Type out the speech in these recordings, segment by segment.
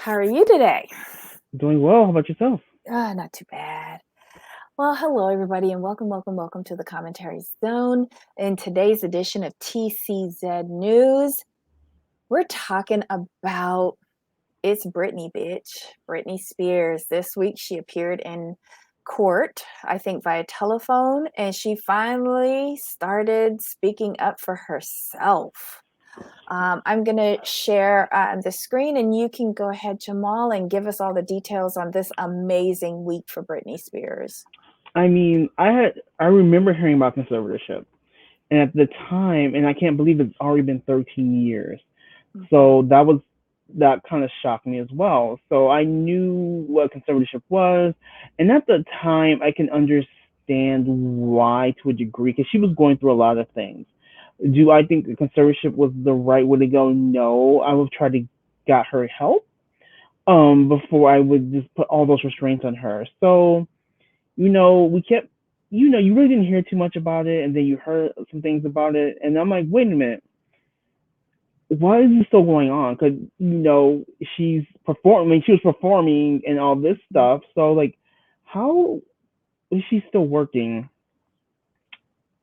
How are you today? Doing well. How about yourself? Not too bad. Well, hello, everybody, and welcome to the Commentary Zone. In today's edition of TCZ News, we're talking about it's Britney, bitch. Britney Spears. This week, she appeared in court, I think via telephone, and she finally started speaking up for herself. I'm going to share the screen, and you can go ahead, Jamal, and give us all the details on this amazing week for Britney Spears. I mean, I remember hearing about conservatorship, and at the time, and I can't believe it's already been 13 years. Mhm. So that kind of shocked me as well. So I knew what conservatorship was, and at the time, I can understand why to a degree because she was going through a lot of things. Do I think the conservatorship was the right way to go? No, I would try to get her help before I would just put all those restraints on her. So we kept, you really didn't hear too much about it, and then you heard some things about it, and I'm like, wait a minute, why is this still going on? Because she's performing, she was performing, and all this stuff. So like, how is she still working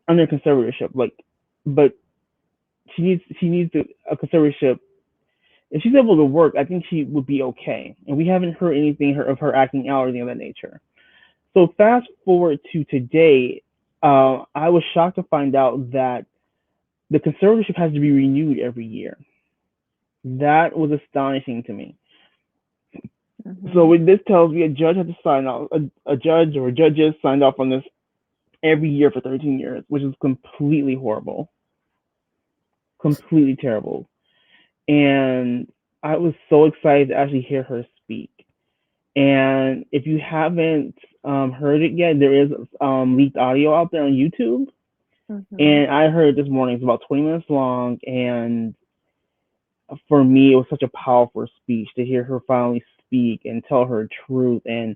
under conservatorship? Like, but a conservatorship. If she's able to work, I think she would be okay. And we haven't heard anything of her acting out or anything of that nature. So fast forward to today, I was shocked to find out that the conservatorship has to be renewed every year. That was astonishing to me. So Mhm. what this tells me, a judge has to sign off. A judge or judges signed off on this every year for 13 years, which is completely horrible, completely terrible. And I was so excited to actually hear her speak. And if you haven't heard it yet, there is leaked audio out there on YouTube. Mhm. And I heard it this morning. It's about 20 minutes long, and for me, it was such a powerful speech to hear her finally speak and tell her truth and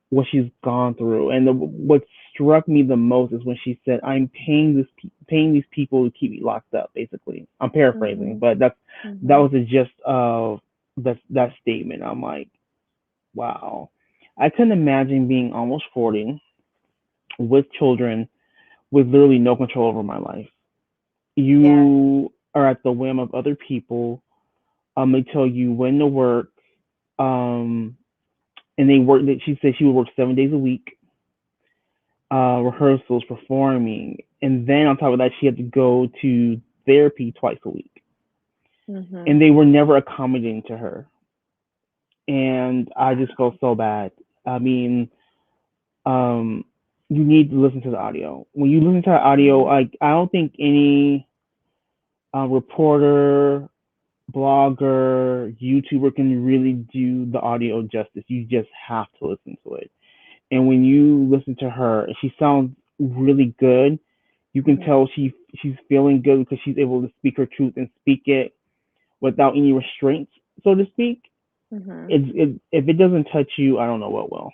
what she's gone through. And what struck me the most is when she said, "I'm paying these people to keep me locked up." Basically, I'm paraphrasing, Mhm. but that Mhm. was the gist of that statement. I'm like, wow. I couldn't imagine being almost 40 with children with literally no control over my life. Yeah. You are at the whim of other people. They tell you when to work. Um, and they work. She said she would work 7 days a week, rehearsals, performing, and then on top of that, she had to go to therapy twice a week. And Mhm. they were never accommodating to her, and I just felt so bad. I mean, um, you need to listen to the audio. When you listen to the audio, Mhm. like I don't think any reporter, blogger, YouTuber can really do the audio justice. You just have to listen to it. And when you listen to her, she sounds really good. You can Mhm. tell she's feeling good because she's able to speak her truth and speak it without any restraints, so to speak. Mhm. If it doesn't touch you, I don't know what will.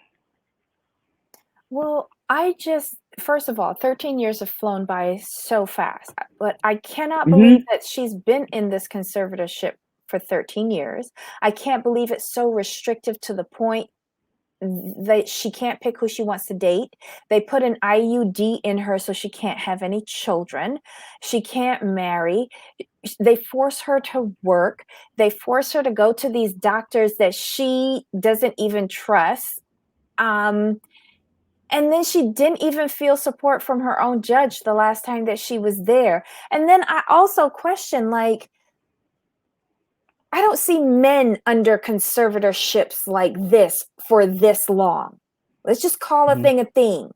Well, first of all, 13 years have flown by so fast, but I cannot believe Hmm. that she's been in this conservatorship for 13 years. I can't believe it's so restrictive to the point that she can't pick who she wants to date. They put an IUD in her so she can't have any children. She can't marry. They force her to work. They force her to go to these doctors that she doesn't even trust. Um, and then she didn't even feel support from her own judge the last time that she was there. And then I also question, like, I don't see men under conservatorships like this for this long. Let's just call a Hmm. thing a thing.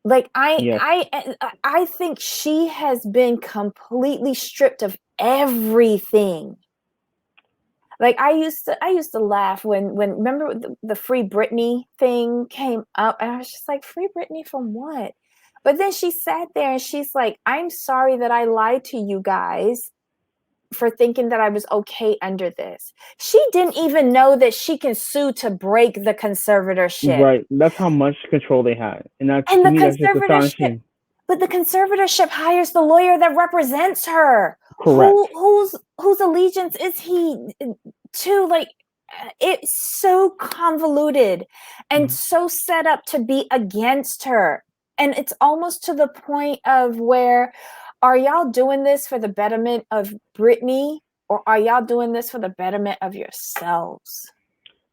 Like Yes. I think she has been completely stripped of everything. Like I used to laugh when remember the Free Britney thing came up, and I was just like, Free Britney from what? But then she sat there and she's like, I'm sorry that I lied to you guys for thinking that I was okay under this. She didn't even know that she can sue to break the conservatorship. Right. That's how much control they had, and that And to the me that's just conservatorship, astonishing. but the conservatorship hires the lawyer that represents her. Correct. Whose allegiance is he to? Like, it's so convoluted and Mhm. so set up to be against her. And it's almost to the point of where, are y'all doing this for the betterment of Britney, or are y'all doing this for the betterment of yourselves?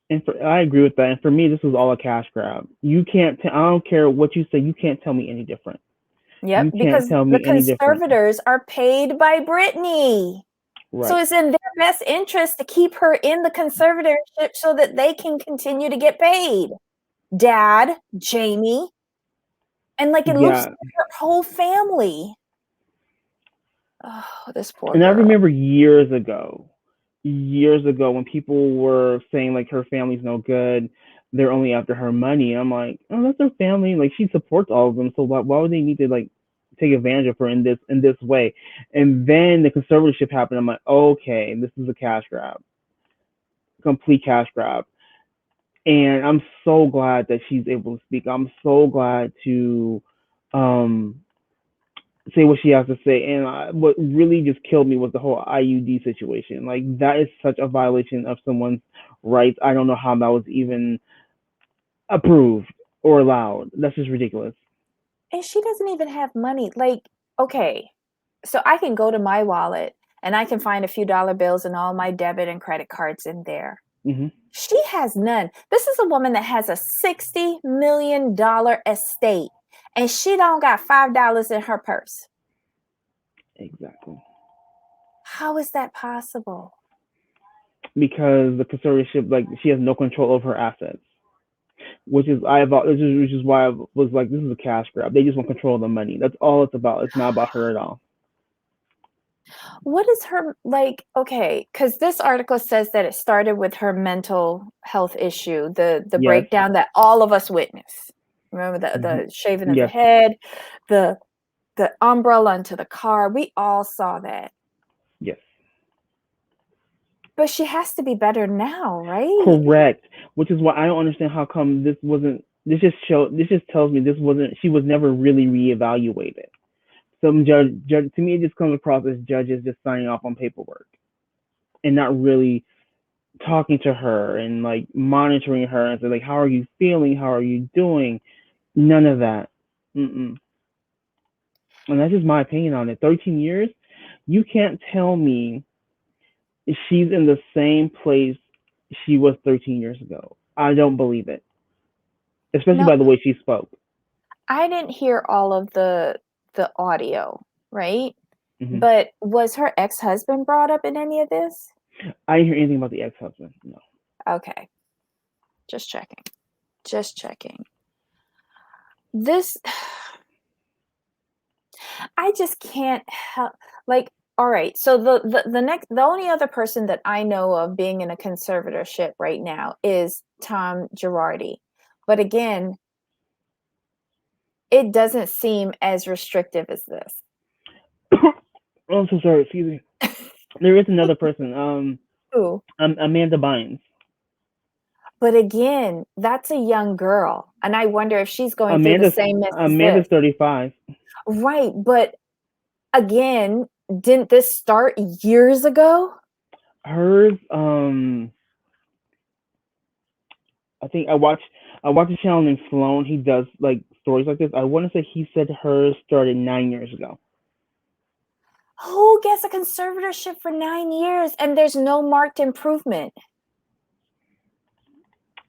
And I agree with that. And for me, this was all a cash grab. You can't. I don't care what you say. You can't tell me any different. Yep, You can't because tell the me any different. conservators are paid by Britney. So Right. it's in their best interest to keep her in the conservatorship so that they can continue to get paid. Dad, Jamie, and like it looks Yeah. like her whole family. Oh, this poor And I girl. remember years ago when people were saying like her family's no good, they're only after her money. I'm like, oh, that's her family. Like she supports all of them, so why would they need to like take advantage of her in this way? And then the conservatorship happened. I'm like, okay, this is a cash grab, complete cash grab. And I'm so glad that she's able to speak. I'm so glad to um say what she has to say. And what really just killed me was the whole IUD situation. Like that is such a violation of someone's rights. I don't know how that was even approved or allowed. That's just ridiculous. And she doesn't even have money. Like, okay, so I can go to my wallet and I can find a few dollar bills and all my debit and credit cards in there. Hmm. She has none. This is a woman that has a $60 million estate and she don't got $5 in her purse. Exactly. How is that possible? Because the conservatorship, like she has no control over her assets, which is why I was like, this is a cash grab. They just want control of the money. That's all it's about. It's not about her at all. What is her like? Okay, because this article says that it started with her mental health issue, the Yes. breakdown that all of us witnessed. Remember Hmm. the shaving of the Yes. head, the the umbrella into the car. We all saw that. Yes. But she has to be better now, right? Correct. Which is why I don't understand how come this wasn't. This just tells me this wasn't. She was never really reevaluated. Some judge to me it just comes across as judges just signing off on paperwork and not really talking to her and like monitoring her and say like, how are you feeling? How are you doing? None of that. Mm-mm. And that's just my opinion on it. 13 years. You can't tell me she's in the same place she was 13 years ago. I don't believe it, especially No, by the way she spoke. I didn't hear all of the audio, right? Hmm. But was her ex-husband brought up in any of this? I didn't hear anything about the ex-husband. No. Okay, just checking. Just checking. This I just can't help like all right. So the only other person that I know of being in a conservatorship right now is Tom Girardi. But again, it doesn't seem as restrictive as this. Oh, I'm so sorry. Excuse me. There is another person. Ooh. Amanda Bynes. But again, that's a young girl. And I wonder if she's going through the Amanda's same mess as Amanda's this. 35. Right. But again, didn't this start years ago? Hers, I think I watched a channel named Sloan. He does like stories like this. I want to say he said hers started 9 years ago. Who gets a conservatorship for 9 years and there's no marked improvement?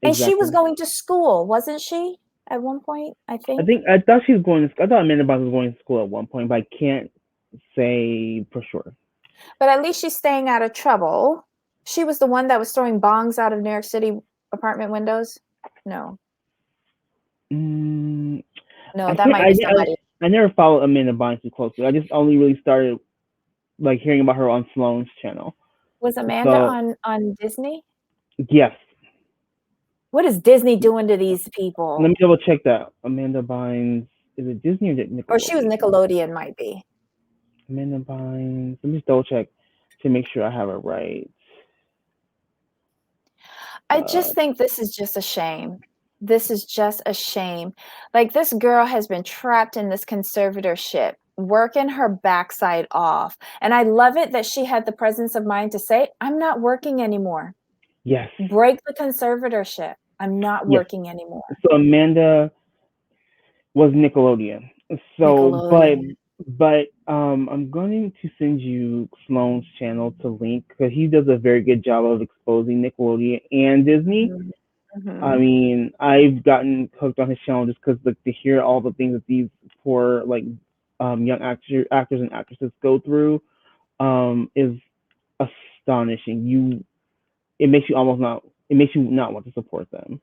And she was Exactly. going to school, wasn't she? At one point, I think. I thought she was going. I thought Amanda Bynes was going to school at one point, but I can't say for sure. But at least she's staying out of trouble. She was the one that was throwing bongs out of New York City apartment windows. No, Mm, no, I that can't. might be somebody. I never followed Amanda Bynes too closely. I just only really started like hearing about her on Sloan's channel. Was Amanda So on Disney? yes, What is Disney doing to these let people? me double check that. Amanda Bynes, is it Disney or Or she was Nickelodeon? Nickelodeon, might be. Amanda Bynes. Let me just double check to make sure I have it right. I Uh, just think this is just a shame. This is just a shame. Like this girl has been trapped in this conservatorship, working her backside off. And I love it that she had the presence of mind to say, I'm not working anymore. Yes. Break the conservatorship. I'm not Yes. working anymore. So Amanda was Nickelodeon. So, Nickelodeon. I'm going to send you Sloan's channel to link because he does a very good job of exposing Nickelodeon and Disney. Mhm. I Mhm. mean, I've gotten hooked on his channel just because like to hear all the things that these poor like young actors and actresses go through is astonishing. It makes you almost not it makes you not want to support them.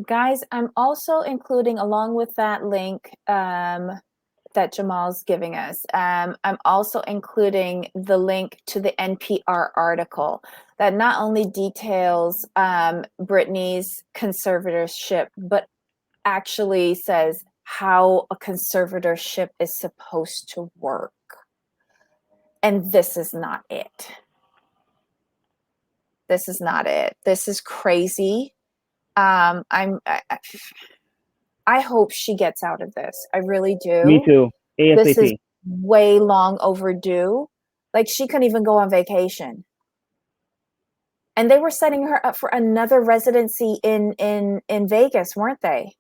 Guys, I'm also including, along with that link that Jamal's giving us, I'm also including the link to the NPR article that not only details Britney's conservatorship, but actually says how a conservatorship is supposed to work. And this is not it. This is not it. This is crazy. I hope she gets out of this. I really Me do. too. This is ASAP. way long overdue. Like, she couldn't even go on vacation. And they were setting her up for another residency in Vegas, weren't they?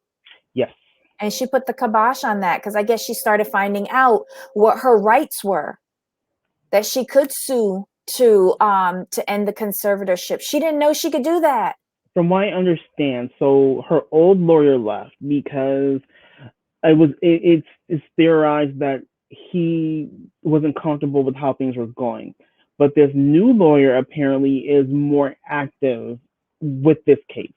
Yes. And she put the kibosh on that because I guess she started finding out what her rights were, that she could sue to end the conservatorship. She didn't know she could do that. From what I understand, so her old lawyer left because it's theorized that he wasn't comfortable with how things were going. But this new lawyer apparently is more active with this case.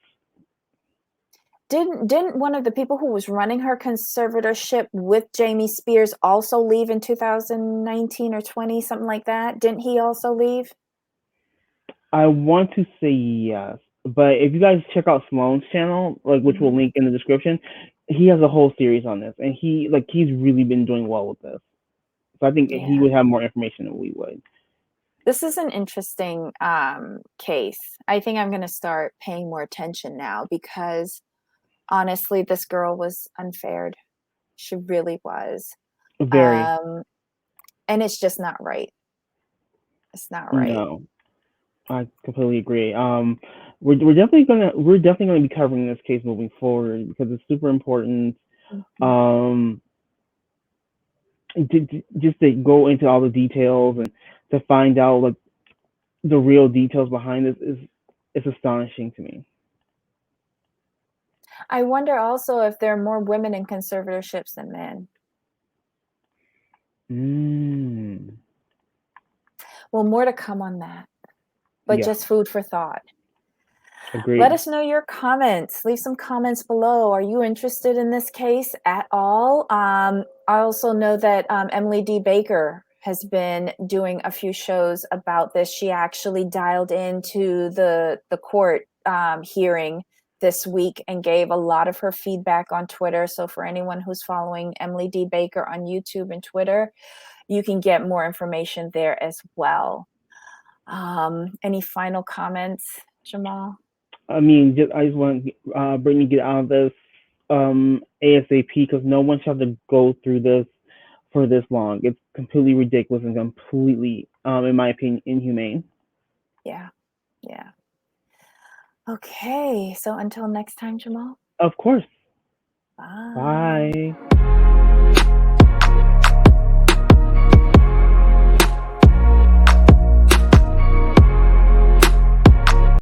Didn't one of the people who was running her conservatorship with Jamie Spears also leave in 2019 or 20, something like that? Didn't he also leave? I want to say yes, but if you guys check out Sloan's channel, like which will Mhm. link in the description, he has a whole series on this, and he's really been doing well with this. So I think he Yeah. would have more information than we would. This is an interesting case. I think I'm going to start paying more attention now because honestly, this girl was unfair. She really was. Very. Um, and it's just not right. It's not right. No, I completely agree. We're definitely gonna be covering this case moving forward because it's super important. Mhm. Um, just to go into all the details and to find out like the real details behind this is astonishing to me. I wonder also if there are more women in conservatorships than men. Mm, Well, more to come on that, but yeah, just food for thought. Let agreed. us know your comments. Leave some comments below. Are you interested in this case at all? I also know that Emily D. Baker has been doing a few shows about this. She actually dialed into the court hearing this week and gave a lot of her feedback on Twitter. So for anyone who's following Emily D. Baker on YouTube and Twitter, you can get more information there as well. Any final comments, Jamal? I mean, I just want Brittany get out of this ASAP because no one should have to go through this for this long. It's completely ridiculous and completely, in my opinion, inhumane. Yeah, yeah. Okay, so until next time, Jamal. Of course. Bye. Bye.